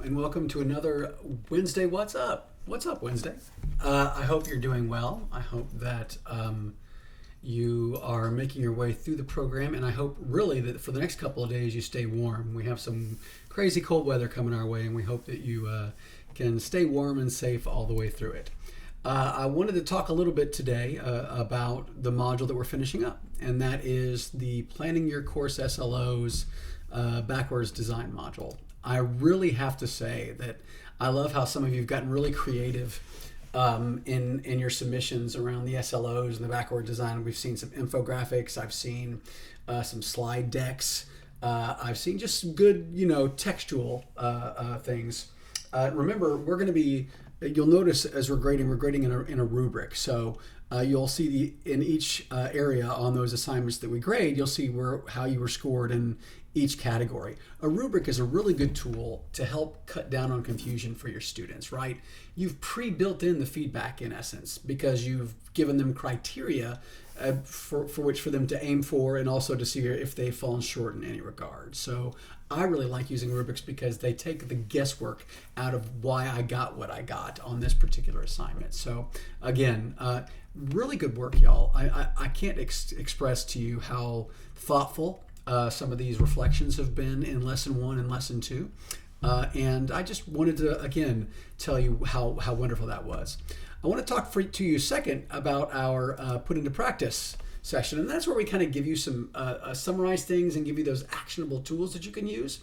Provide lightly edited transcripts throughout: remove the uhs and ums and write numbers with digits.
and welcome to another Wednesday What's Up? What's up, Wednesday? I hope you're doing well. I hope that you are making your way through the program, and I hope really that for the next couple of days you stay warm. We have some crazy cold weather coming our way, and we hope that you can stay warm and safe all the way through it. I wanted to talk a little bit today about the module that we're finishing up, and that is the Planning Your Course SLOs backwards design module. I really have to say that I love how some of you have gotten really creative in your submissions around the SLOs and the backward design. We've seen some infographics. I've seen some slide decks. I've seen just some good, textual things. Remember, we're going to be. You'll notice as we're grading in a rubric. So you'll see in each area on those assignments that we grade, you'll see how you were scored in each category. A rubric is a really good tool to help cut down on confusion for your students, right? You've pre-built in the feedback in essence because you've given them criteria for them to aim for, and also to see if they've fallen short in any regard. So I really like using rubrics because they take the guesswork out of why I got what I got on this particular assignment. So again, really good work, y'all. I can't express to you how thoughtful some of these reflections have been in lesson 1 and lesson 2. And I just wanted to, again, tell you how wonderful that was. I want to talk to you second about our put into practice session. And that's where we kind of give you some summarize things and give you those actionable tools that you can use.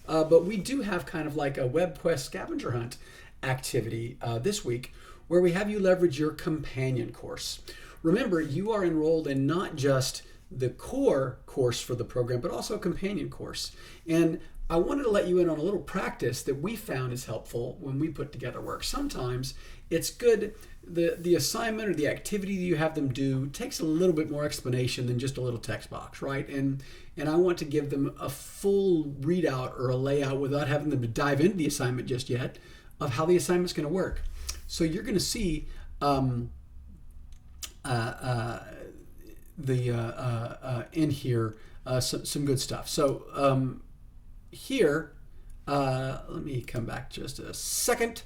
But we do have kind of like a WebQuest scavenger hunt activity this week where we have you leverage your companion course. Remember, you are enrolled in not just the core course for the program, but also a companion course. And I wanted to let you in on a little practice that we found is helpful when we put together work. Sometimes it's good, the assignment or the activity that you have them do takes a little bit more explanation than just a little text box, right? And I want to give them a full readout or a layout without having them to dive into the assignment just yet of how the assignment's going to work. So you're going to see in here some good stuff. So here, let me come back just a second.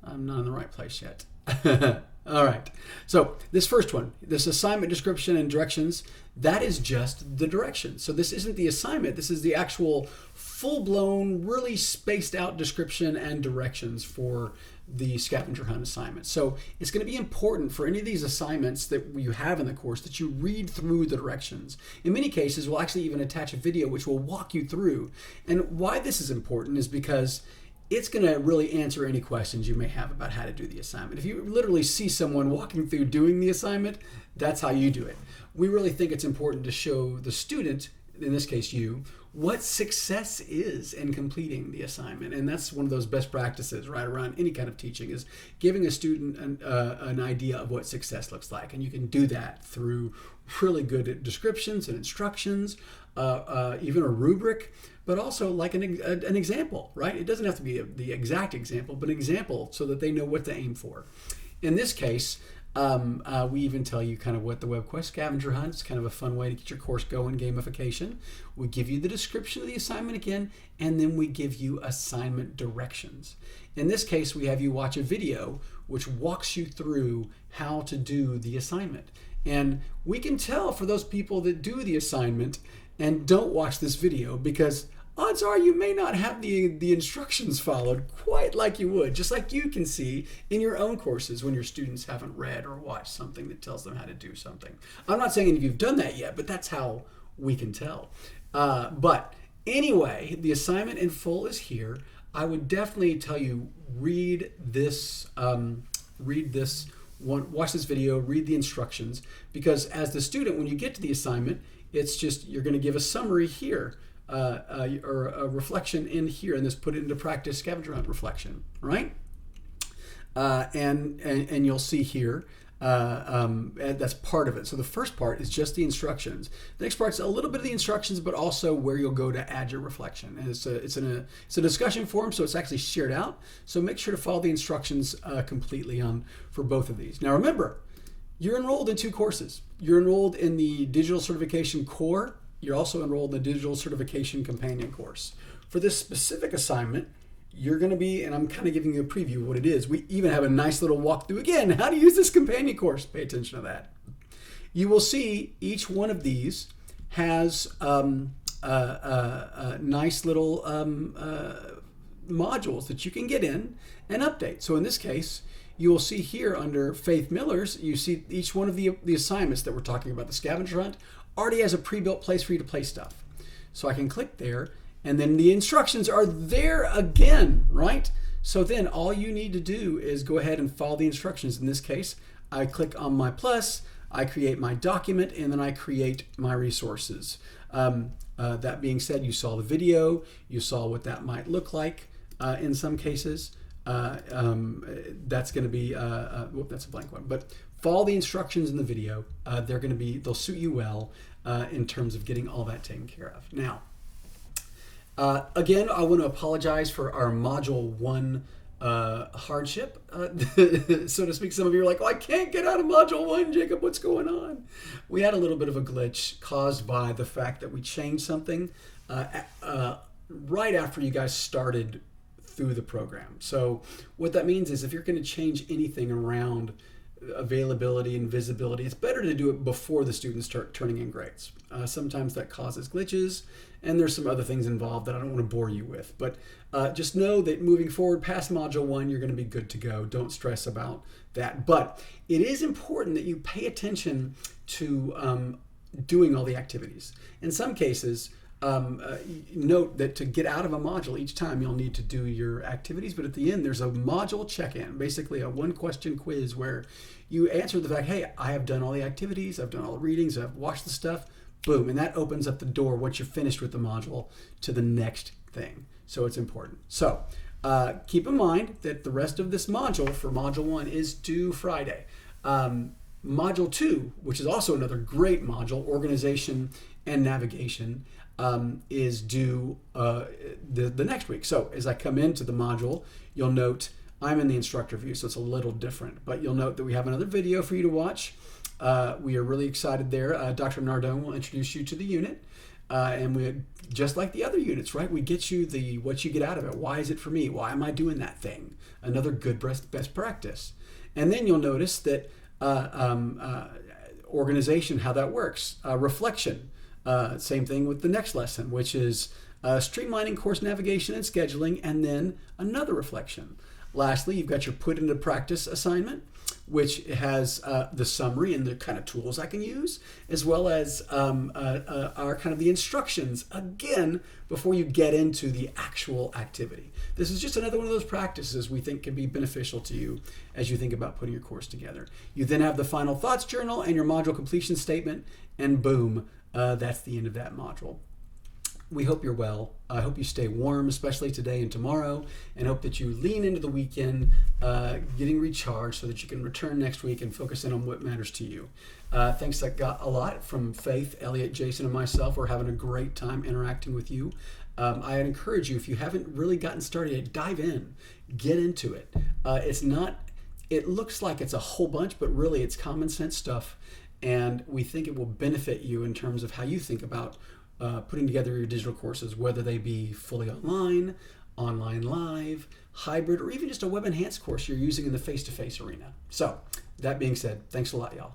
I'm not in the right place yet. All right. So this first one, this assignment description and directions, that is just the directions. So this isn't the assignment. This is the actual full-blown, really spaced out description and directions for the scavenger hunt assignment. So it's going to be important for any of these assignments that you have in the course that you read through the directions. In many cases, we'll actually even attach a video which will walk you through. And why this is important is because it's going to really answer any questions you may have about how to do the assignment. If you literally see someone walking through doing the assignment, that's how you do it. We really think it's important to show the student, in this case you, what success is in completing the assignment. And that's one of those best practices right around any kind of teaching, is giving a student an idea of what success looks like. And you can do that through really good descriptions and instructions, even a rubric, but also like an example, right? It doesn't have to be the exact example, but an example so that they know what to aim for. In this case, we even tell you kind of what the WebQuest scavenger hunt is, kind of a fun way to get your course going, gamification. We give you the description of the assignment again, and then we give you assignment directions. In this case, we have you watch a video which walks you through how to do the assignment. And we can tell for those people that do the assignment and don't watch this video, because odds are you may not have the instructions followed quite like you would, just like you can see in your own courses when your students haven't read or watched something that tells them how to do something. I'm not saying if you've done that yet, but that's how we can tell. But anyway, the assignment in full is here. I would definitely tell you, read this one, watch this video, read the instructions, because as the student, when you get to the assignment, it's just, you're going to give a summary here. Or a reflection in here, and this put it into practice scavenger hunt reflection, right? And you'll see here that's part of it. So the first part is just the instructions. The next part's a little bit of the instructions, but also where you'll go to add your reflection. And it's a discussion forum, so it's actually shared out. So make sure to follow the instructions completely for both of these. Now remember, you're enrolled in 2 courses. You're enrolled in the Digital Certification Core. You're also enrolled in the Digital Certification Companion course. For this specific assignment, you're going to be, and I'm kind of giving you a preview of what it is. We even have a nice little walkthrough again, how to use this companion course. Pay attention to that. You will see each one of these has nice little modules that you can get in and update. So in this case, you will see here under Faith Miller's, you see each one of the assignments that we're talking about. The scavenger hunt already has a pre-built place for you to play stuff. So I can click there, and then the instructions are there again, right? So then all you need to do is go ahead and follow the instructions. In this case, I click on my plus, I create my document, and then I create my resources. That being said, you saw the video, you saw what that might look like in some cases. That's going to be, that's a blank one, but follow the instructions in the video. They'll suit you well in terms of getting all that taken care of. Now, again, I want to apologize for our Module 1 hardship, so to speak. Some of you are like, oh, I can't get out of Module 1, Jacob, what's going on? We had a little bit of a glitch caused by the fact that we changed something right after you guys started through the program. So what that means is if you're going to change anything around availability and visibility, it's better to do it before the students start turning in grades. Sometimes that causes glitches, and there's some other things involved that I don't want to bore you with. But just know that moving forward past Module 1, you're going to be good to go. Don't stress about that. But it is important that you pay attention to doing all the activities. In some cases, note that to get out of a module each time you'll need to do your activities, but at the end there's a module check-in, basically a one-question quiz where you answer the fact, hey, I have done all the activities, I've done all the readings, I've watched the stuff, boom, and that opens up the door once you're finished with the module to the next thing. So it's important. So keep in mind that the rest of this module for Module 1 is due Friday. Module 2, which is also another great module, organization and navigation, is due the next week. So as I come into the module, you'll note I'm in the instructor view, so it's a little different, but you'll note that we have another video for you to watch. We are really excited there. Dr. Nardone will introduce you to the unit, and we, just like the other units, right? We get you what you get out of it. Why is it for me? Why am I doing that thing? Another good best practice. And then you'll notice that organization, how that works. Reflection. Same thing with the next lesson, which is streamlining course navigation and scheduling, and then another reflection. Lastly, you've got your put into practice assignment, which has the summary and the kind of tools I can use, as well as our kind of the instructions, again, before you get into the actual activity. This is just another one of those practices we think can be beneficial to you as you think about putting your course together. You then have the final thoughts journal and your module completion statement, and boom, that's the end of that module. We hope you're well. I hope you stay warm, especially today and tomorrow, and hope that you lean into the weekend, getting recharged so that you can return next week and focus in on what matters to you. Thanks, I got a lot from Faith, Elliot, Jason, and myself. We're having a great time interacting with you. I encourage you, if you haven't really gotten started yet, dive in, get into it. It looks like it's a whole bunch, but really it's common sense stuff, and we think it will benefit you in terms of how you think about putting together your digital courses, whether they be fully online, online live, hybrid, or even just a web enhanced course you're using in the face-to-face arena. So that being said, thanks a lot, y'all.